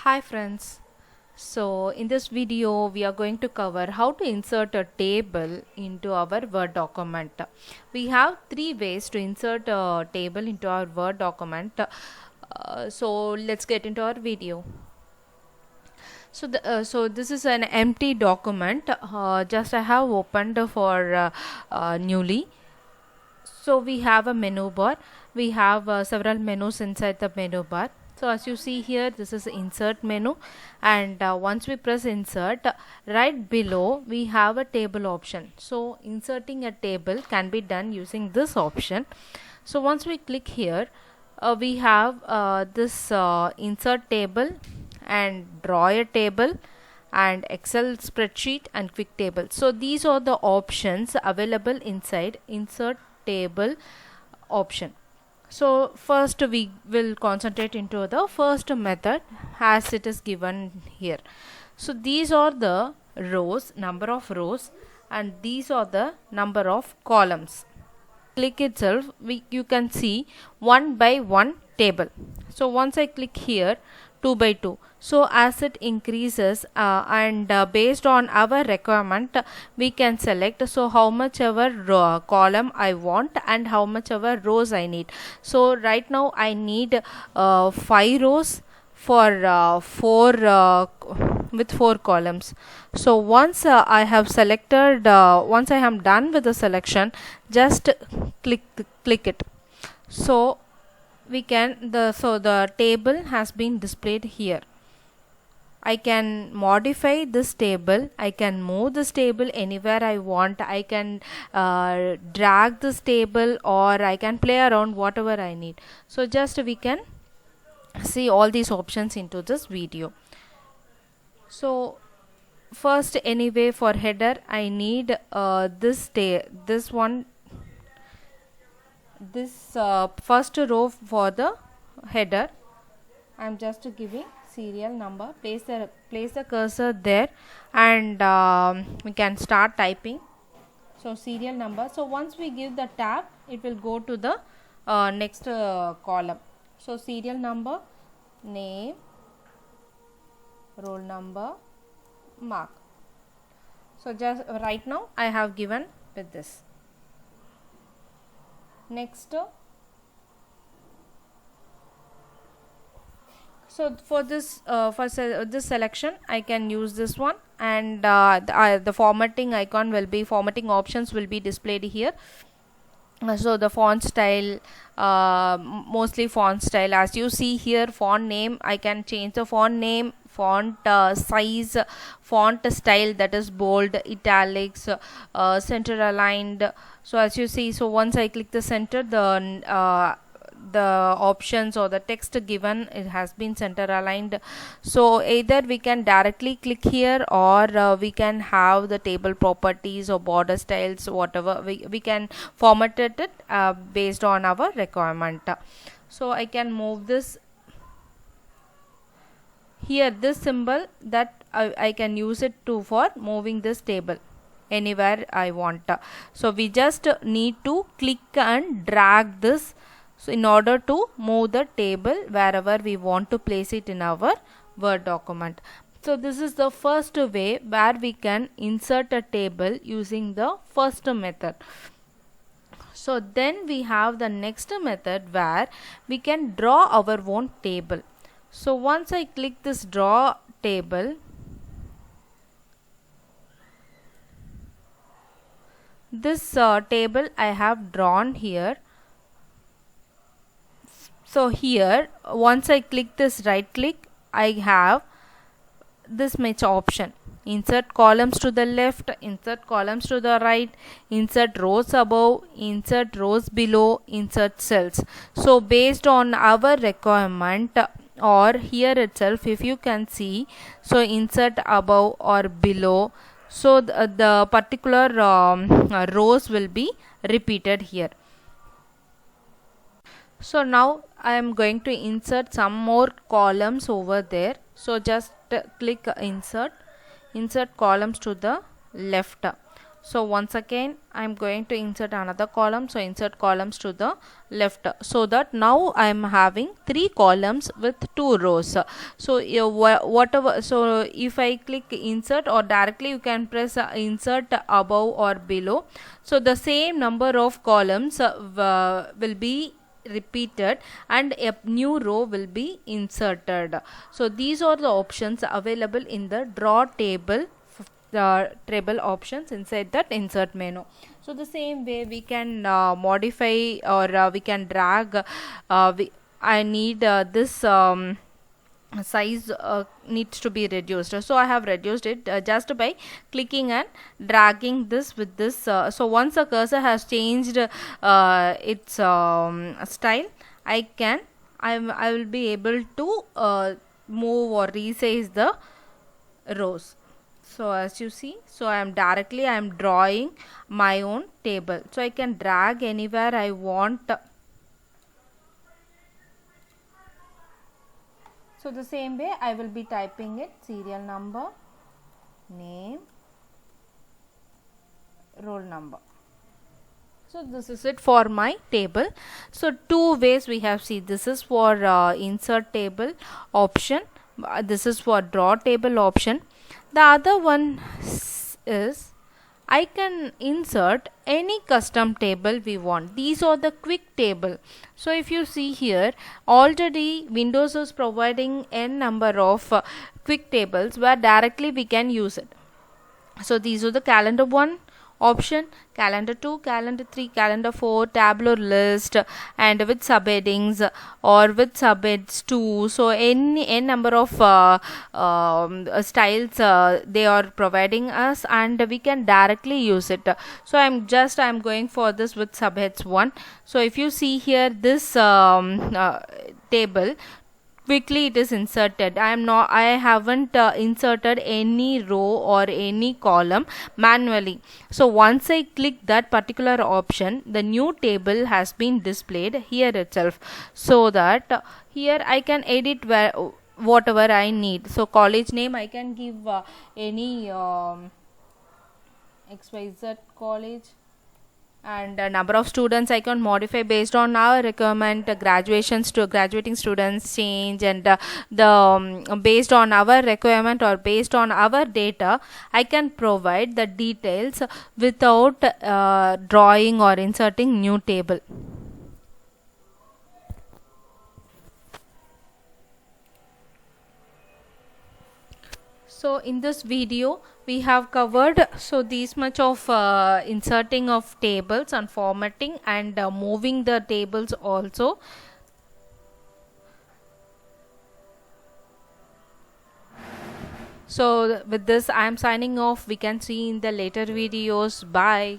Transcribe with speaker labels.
Speaker 1: Hi friends. So in this video we are going to cover how to insert a table into our Word document. We have three ways to insert a table into our Word document. So let's get into our video. So this is an empty document. Just I have opened for newly. So we have a menu bar. We have several menus inside the menu bar. So as you see here, this is insert menu, and once we press insert, right below we have a table option. So inserting a table can be done using this option. So once we click here, we have this insert table and draw a table and Excel spreadsheet and quick table. So these are the options available inside insert table option. So first we will concentrate into the first method as it is given here. So these are the rows, number of rows, and these are the number of columns. Click itself, you can see 1 by 1 table. So once I click here, 2 by 2. So as it increases and based on our requirement, we can select so how much ever column I want and how much ever rows I need. So right now I need 5 rows for 4 with 4 columns. So once I have selected, once I am done with the selection, just click it. So we can the table has been displayed here. I can modify this table. I can move this table anywhere I want. I can drag this table, or I can play around whatever I need. So just we can see all these options into this video. So first, anyway, for header I need this one, this first row for the header. I am just giving serial number. Place the cursor there, and we can start typing. So serial number. So once we give the tab, it will go to the next column. So serial number, name, roll number, mark. So just right now I have given with this. Next, so for this this selection I can use this one, and the formatting icon will be, formatting options will be displayed here. So the font style, mostly font style, as you see here. Font name, I can change the font name, font size, font style, that is bold, italics, center aligned. So as you see, so once I click the center, the options or the text given, it has been center aligned. So either we can directly click here, or we can have the table properties or border styles, whatever we can format it based on our requirement. So I can move this here, this symbol, that I can use it to for moving this table anywhere I want. So we just need to click and drag this, so in order to move the table wherever we want to place it in our Word document. So this is the first way where we can insert a table using the first method. So then we have the next method where we can draw our own table. So once I click this draw table, this table I have drawn here. So here, once I click this right click, I have this much option: insert columns to the left, insert columns to the right, insert rows above, insert rows below, insert cells. So based on our requirement, or here itself, if you can see, so insert above or below, so the particular rows will be repeated here. So now I am going to insert some more columns over there. So just click insert columns to the left. So once again I'm going to insert another column. So insert columns to the left, so that now I am having 3 columns with 2 rows. So whatever, so if I click insert, or directly you can press insert above or below, so the same number of columns will be repeated and a new row will be inserted. So these are the options available in the draw table, the table options inside that insert menu. So the same way we can modify, or we can drag. I need this size needs to be reduced, so I have reduced it just by clicking and dragging this with this. So once the cursor has changed its style, I will be able to move or resize the rows. So as you see, so I am drawing my own table, so I can drag anywhere I want. So the same way I will be typing it: serial number, name, roll number. So this is it for my table. So 2 ways we have seen. This is for insert table option, this is for draw table option. The other one is I can insert any custom table we want. These are the quick table. So if you see here, already Windows is providing n number of quick tables where directly we can use it. So these are the calendar 1 option, calendar 2, calendar 3, calendar 4, tabular list, and with subheadings or with subheads 2. So any n number of styles they are providing us, and we can directly use it. So I'm going for this with subheads 1. So if you see here, this table, quickly it is inserted. I haven't inserted any row or any column manually. So once I click that particular option, the new table has been displayed here itself, so that here I can edit whatever I need. So college name I can give any XYZ college, and number of students I can modify based on our requirement. Graduating students change, and based on our requirement or based on our data, I can provide the details without drawing or inserting new table. So in this video we have covered these much of inserting of tables and formatting and moving the tables also. So with this I am signing off. We can see in the later videos. Bye.